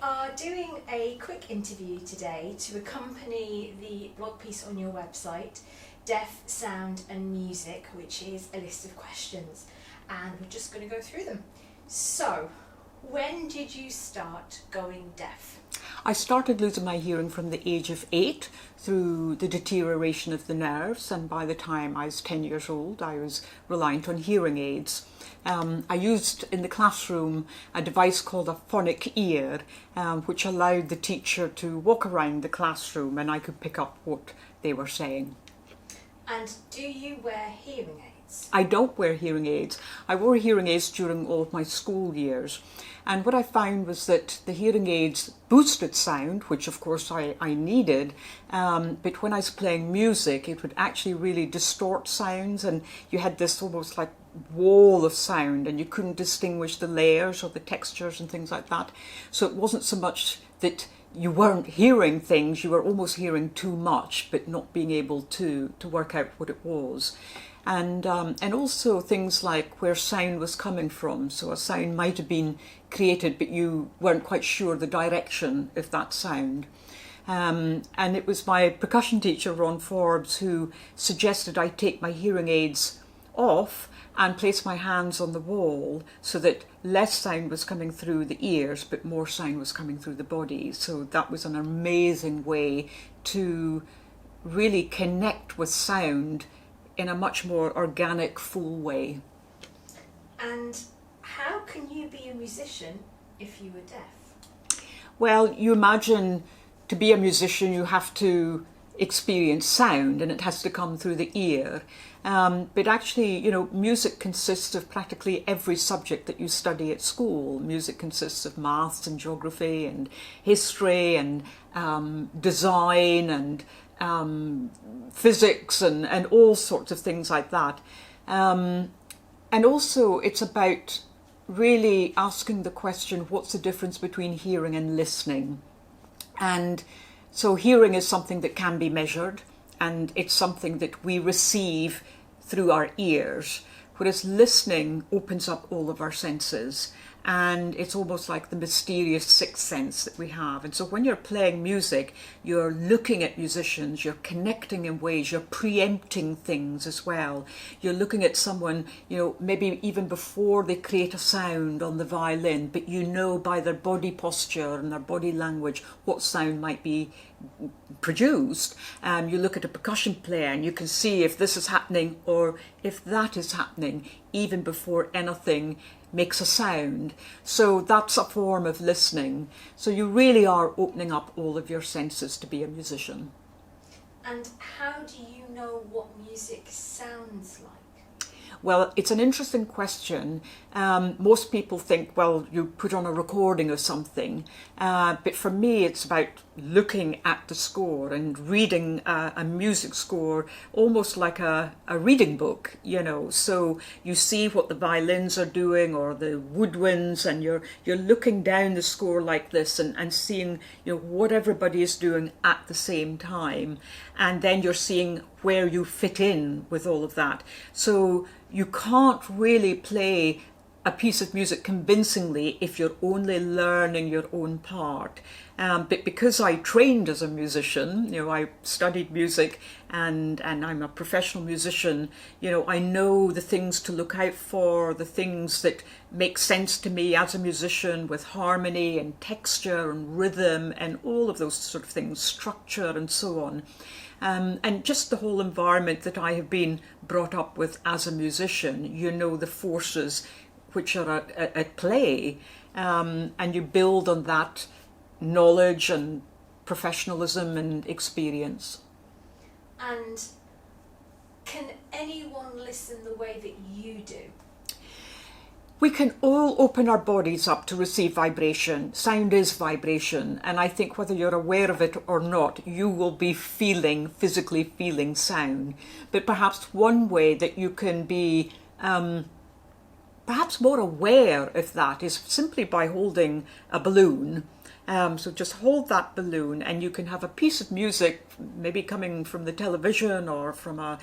are doing a quick interview today to accompany the blog piece on your website, Deaf, Sound and Music, which is a list of questions, and we're just going to go through them. So, when did you start going deaf? I started losing my hearing from the age of 8 through the deterioration of the nerves, and by the time I was 10 years old I was reliant on hearing aids. I used in the classroom a device called a phonic ear, which allowed the teacher to walk around the classroom and I could pick up what they were saying. And do you wear hearing aids? I don't wear hearing aids. I wore hearing aids during all of my school years. And what I found was that the hearing aids boosted sound, which of course I needed, but when I was playing music, it would actually really distort sounds, and you had this almost like wall of sound, and you couldn't distinguish the layers or the textures and things like that. So it wasn't so much that you weren't hearing things, you were almost hearing too much, but not being able to work out what it was. And also things like where sound was coming from. So a sound might have been created, but you weren't quite sure the direction of that sound. And it was my percussion teacher, Ron Forbes, who suggested I take my hearing aids off and place my hands on the wall so that less sound was coming through the ears, but more sound was coming through the body. So that was an amazing way to really connect with sound in a much more organic, full way. And how can you be a musician if you were deaf? Well, you imagine to be a musician you have to experience sound and it has to come through the ear. But actually, you know, music consists of practically every subject that you study at school. Music consists of maths and geography and history and design and physics and all sorts of things like that. And also it's about really asking the question, what's the difference between hearing and listening? And so hearing is something that can be measured, and it's something that we receive through our ears, whereas listening opens up all of our senses. And it's almost like the mysterious sixth sense that we have. And so when you're playing music, you're looking at musicians, you're connecting in ways, you're preempting things as well. You're looking at someone, you know, maybe even before they create a sound on the violin, but you know by their body posture and their body language what sound might be produced. You look at a percussion player and you can see if this is happening or if that is happening even before anything makes a sound. So that's a form of listening. So you really are opening up all of your senses to be a musician. And how do you know what music sounds like? Well, it's an interesting question. Most people think, well, you put on a recording of something, but for me it's about looking at the score and reading a music score almost like a reading book, you know. So you see what the violins are doing or the woodwinds, and you're looking down the score like this and seeing, you know, what everybody is doing at the same time, and then you're seeing where you fit in with all of that. So you can't really play a piece of music convincingly if you're only learning your own part. But because I trained as a musician, you know, I studied music and I'm a professional musician, you know, I know the things to look out for, the things that make sense to me as a musician with harmony and texture and rhythm and all of those sort of things, structure and so on. And just the whole environment that I have been brought up with as a musician, you know, the forces which are at play, and you build on that knowledge and professionalism and experience. And can anyone listen the way that you do? We can all open our bodies up to receive vibration. Sound is vibration, and I think whether you're aware of it or not, you will be physically feeling sound. But perhaps one way that you can be perhaps more aware of that is simply by holding a balloon. So just hold that balloon and you can have a piece of music maybe coming from the television or from a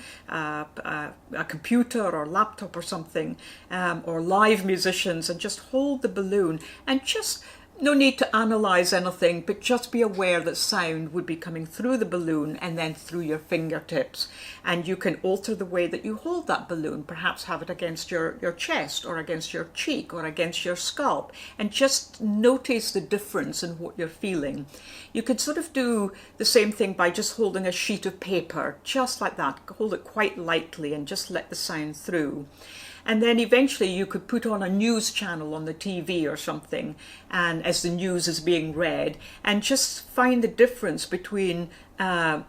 computer or laptop or something, or live musicians, and just hold the balloon and just No need to analyse anything, but just be aware that sound would be coming through the balloon and then through your fingertips. And you can alter the way that you hold that balloon, perhaps have it against your chest or against your cheek or against your scalp, and just notice the difference in what you're feeling. You could sort of do the same thing by just holding a sheet of paper, just like that. Hold it quite lightly and just let the sound through. And then eventually you could put on a news channel on the TV or something, and as the news is being read, and just find the difference between a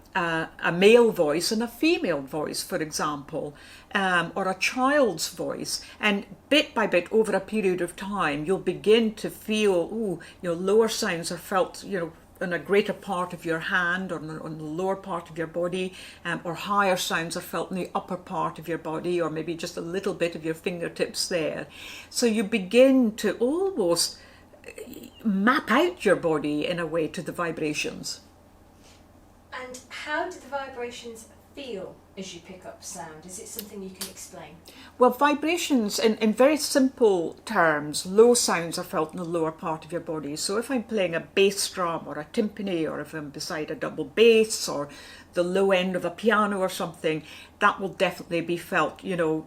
male voice and a female voice, for example, or a child's voice. And bit by bit, over a period of time, you'll begin to feel, lower sounds are felt, on a greater part of your hand or on the lower part of your body, or higher sounds are felt in the upper part of your body, or maybe just a little bit of your fingertips there. So you begin to almost map out your body in a way to the vibrations. And how do the vibrations feel as you pick up sound? Is it something you can explain? Well, vibrations, in very simple terms, low sounds are felt in the lower part of your body. So if I'm playing a bass drum or a timpani, or if I'm beside a double bass or the low end of a piano or something, that will definitely be felt, in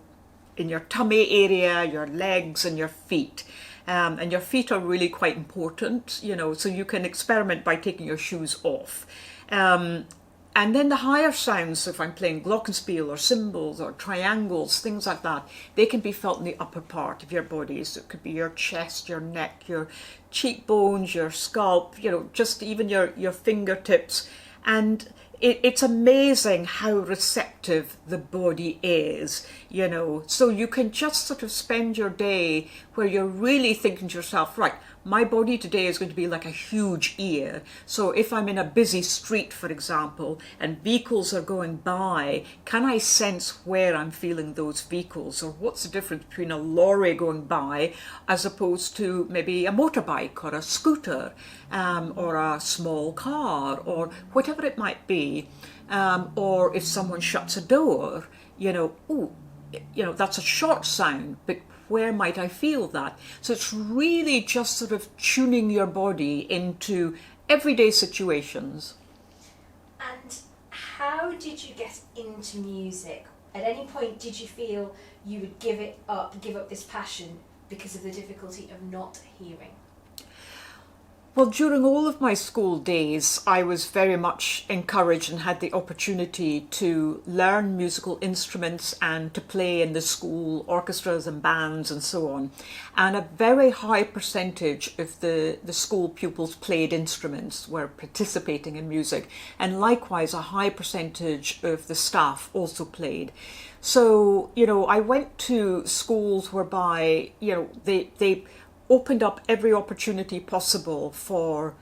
your tummy area, your legs and your feet. And your feet are really quite important, so you can experiment by taking your shoes off. And then the higher sounds, if I'm playing glockenspiel or cymbals or triangles, things like that, they can be felt in the upper part of your body. So it could be your chest, your neck, your cheekbones, your scalp, just even your fingertips. And it's amazing how receptive the body is, So you can just sort of spend your day where you're really thinking to yourself, right, my body today is going to be like a huge ear. So if I'm in a busy street, for example, and vehicles are going by, can I sense where I'm feeling those vehicles? Or what's the difference between a lorry going by as opposed to maybe a motorbike or a scooter, or a small car, or whatever it might be. Or if someone shuts a door, that's a short sound, but where might I feel that? So it's really just sort of tuning your body into everyday situations. And how did you get into music? At any point did you feel you would give up this passion because of the difficulty of not hearing? Well, during all of my school days, I was very much encouraged and had the opportunity to learn musical instruments and to play in the school orchestras and bands and so on. And a very high percentage of the school pupils played instruments, were participating in music. And likewise, a high percentage of the staff also played. So, I went to schools whereby, they opened up every opportunity possible for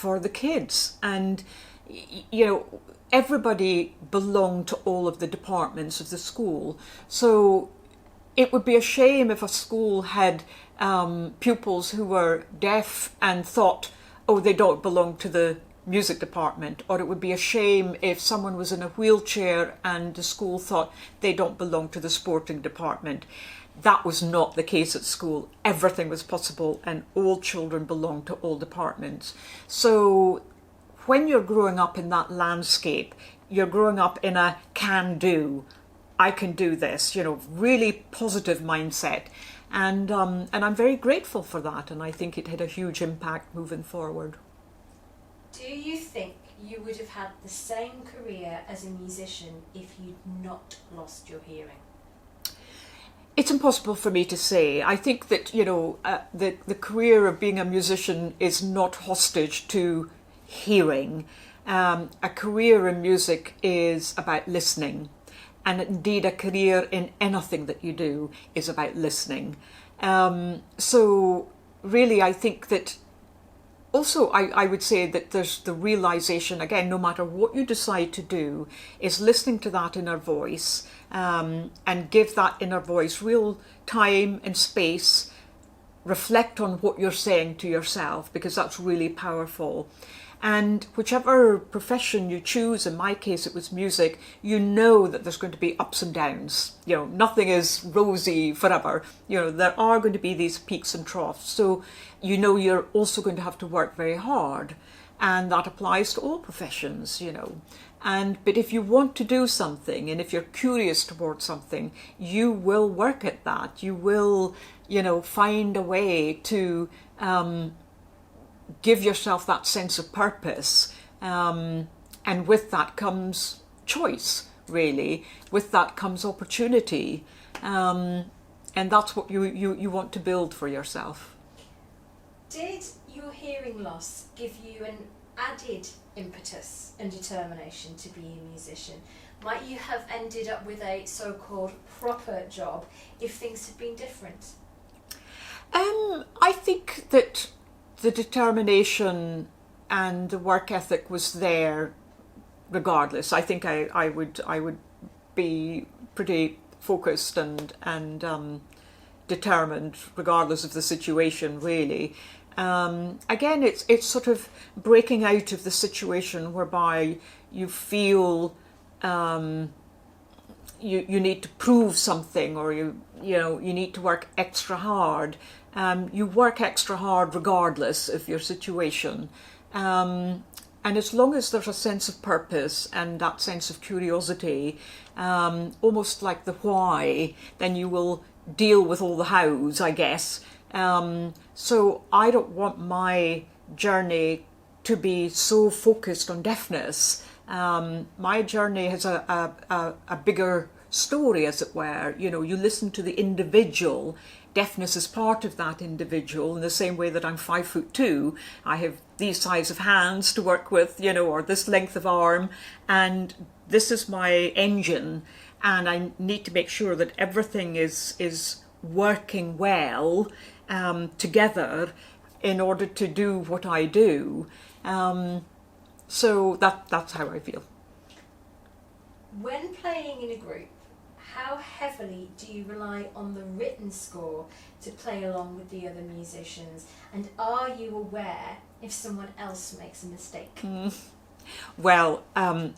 the kids, and everybody belonged to all of the departments of the school. So it would be a shame if a school had pupils who were deaf and thought, oh, they don't belong to the music department, or it would be a shame if someone was in a wheelchair and the school thought they don't belong to the sporting department. That was not the case at school. Everything was possible and all children belonged to all departments. So when you're growing up in that landscape, you're growing up in a can-do, I can do this, really positive mindset. And I'm very grateful for that, and I think it had a huge impact moving forward. Do you think you would have had the same career as a musician if you'd not lost your hearing? It's impossible for me to say. I think that, the career of being a musician is not hostage to hearing. A career in music is about listening. And indeed, a career in anything that you do is about listening. So really, I think that also, I would say that there's the realization, again, no matter what you decide to do, is listening to that inner voice, and give that inner voice real time and space, reflect on what you're saying to yourself, because that's really powerful. And whichever profession you choose, in my case it was music, you know that there's going to be ups and downs. You know, nothing is rosy forever. You know, there are going to be these peaks and troughs. So you know you're also going to have to work very hard. And that applies to all professions, you know. But if you want to do something, and if you're curious towards something, you will work at that. You will, you know, find a way to give yourself that sense of purpose. And with that comes choice, really. With that comes opportunity. And that's what you want to build for yourself. Did your hearing loss give you an added impetus and determination to be a musician? Might you have ended up with a so-called proper job if things had been different? I think that the determination and the work ethic was there regardless. I think I would be pretty focused and determined regardless of the situation, really. Again, it's sort of breaking out of the situation whereby you feel you need to prove something, or you need to work extra hard. You work extra hard regardless of your situation. And as long as there's a sense of purpose and that sense of curiosity, almost like the why, then you will deal with all the hows, I guess. So I don't want my journey to be so focused on deafness. My journey has a bigger story, as it were. You know, you listen to the individual. Deafness is part of that individual, in the same way that I'm 5'2". I have these size of hands to work with, you know, or this length of arm, and this is my engine, and I need to make sure that everything is working well together in order to do what I do. So that's how I feel. When playing in a group, how heavily do you rely on the written score to play along with the other musicians? And are you aware if someone else makes a mistake? Well,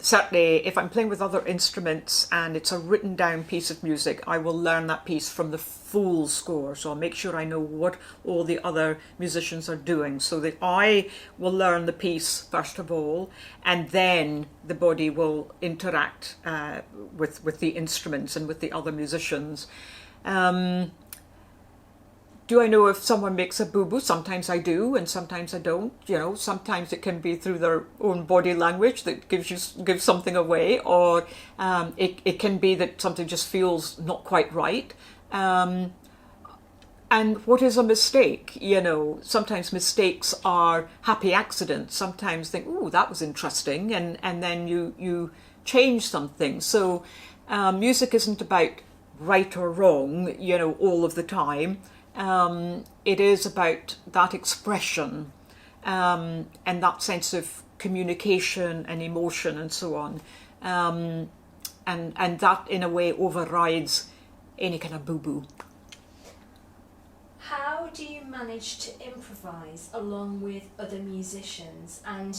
certainly if I'm playing with other instruments and it's a written down piece of music, I will learn that piece from the full score. So I'll make sure I know what all the other musicians are doing, so that I will learn the piece first of all, and then the body will interact with the instruments and with the other musicians. Do I know if someone makes a boo-boo? Sometimes I do, and sometimes I don't. You know, sometimes it can be through their own body language that gives something away, or it can be that something just feels not quite right. And what is a mistake? You know, sometimes mistakes are happy accidents. Sometimes think, "Ooh, that was interesting," and then you change something. So music isn't about right or wrong, you know, all of the time. It is about that expression and that sense of communication and emotion and so on. And that in a way overrides any kind of boo-boo. How do you manage to improvise along with other musicians, and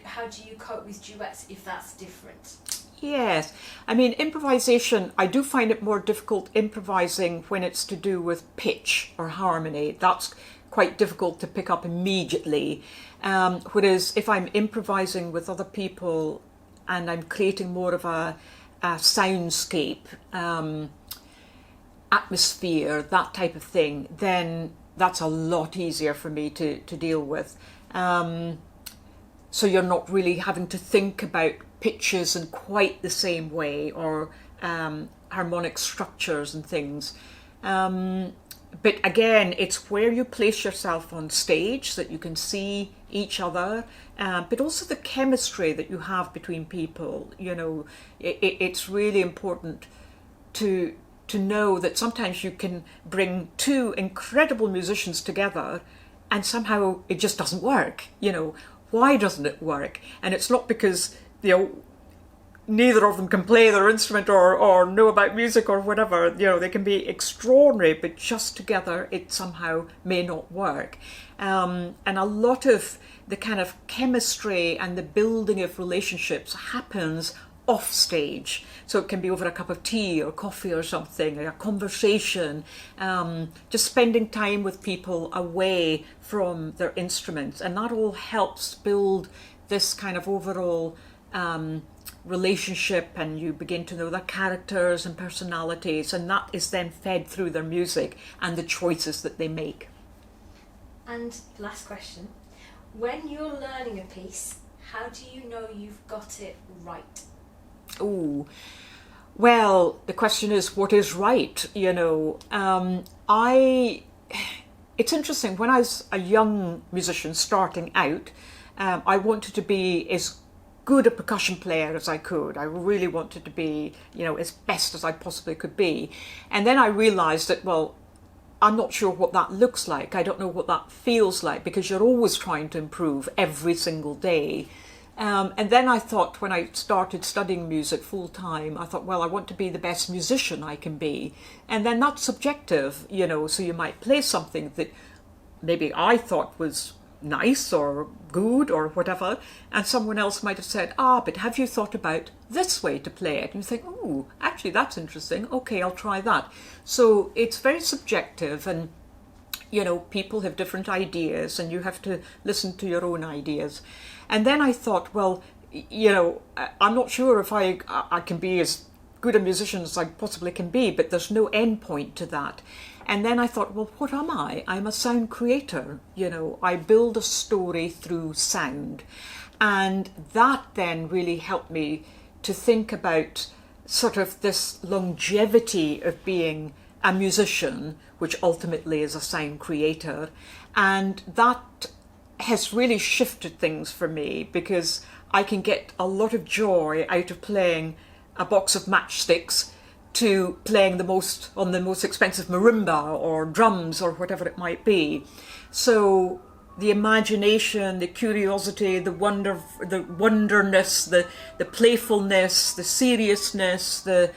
how do you cope with duets if that's different? Yes, I mean, improvisation, I do find it more difficult improvising when it's to do with pitch or harmony. That's quite difficult to pick up immediately. Whereas if I'm improvising with other people and I'm creating more of a soundscape, atmosphere, that type of thing, then that's a lot easier for me to deal with. So you're not really having to think about pitches in quite the same way, or harmonic structures and things. But again, it's where you place yourself on stage so that you can see each other, but also the chemistry that you have between people. You know, it's really important to know that sometimes you can bring two incredible musicians together and somehow it just doesn't work. You know, why doesn't it work? And it's not because, you know, neither of them can play their instrument or know about music or whatever. You know, they can be extraordinary, but just together it somehow may not work. And a lot of the kind of chemistry and the building of relationships happens off stage. So it can be over a cup of tea or coffee or something, or a conversation, just spending time with people away from their instruments. And that all helps build this kind of overall relationship, and you begin to know their characters and personalities, and that is then fed through their music and the choices that they make. And last question, when you're learning a piece, how do you know you've got it right? Oh, well, the question is, what is right? You know, it's interesting. When I was a young musician starting out, I wanted to be as good a percussion player as I could. I really wanted to be, you know, as best as I possibly could be. And then I realized that, well, I'm not sure what that looks like. I don't know what that feels like, because you're always trying to improve every single day. And then I thought, when I started studying music full time, I thought, well, I want to be the best musician I can be. And then that's subjective, you know, so you might play something that maybe I thought was nice or good or whatever, and someone else might have said, but have you thought about this way to play it? And you think, oh, actually that's interesting, okay, I'll try that. So it's very subjective, and you know, people have different ideas, and you have to listen to your own ideas. And then I thought, well, you know, I'm not sure if I can be as good a musician as I possibly can be, but there's no end point to that. And then I thought, well, what am I? I'm a sound creator. You know, I build a story through sound. And that then really helped me to think about sort of this longevity of being a musician, which ultimately is a sound creator. And that has really shifted things for me, because I can get a lot of joy out of playing a box of matchsticks to playing on the most expensive marimba or drums or whatever it might be. So the imagination, the curiosity, the wonderness, the playfulness, the seriousness, the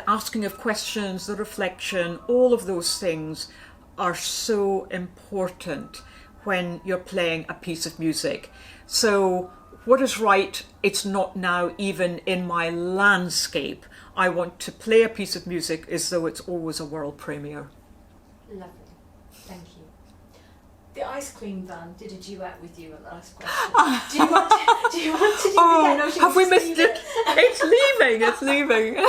asking of questions, the reflection, all of those things are so important when you're playing a piece of music. So what is right, it's not now even in my landscape. I want to play a piece of music as though it's always a world premiere. Lovely, thank you. The ice cream van did a duet with you at last question. Do you want to do it again? Have we missed it? It's leaving.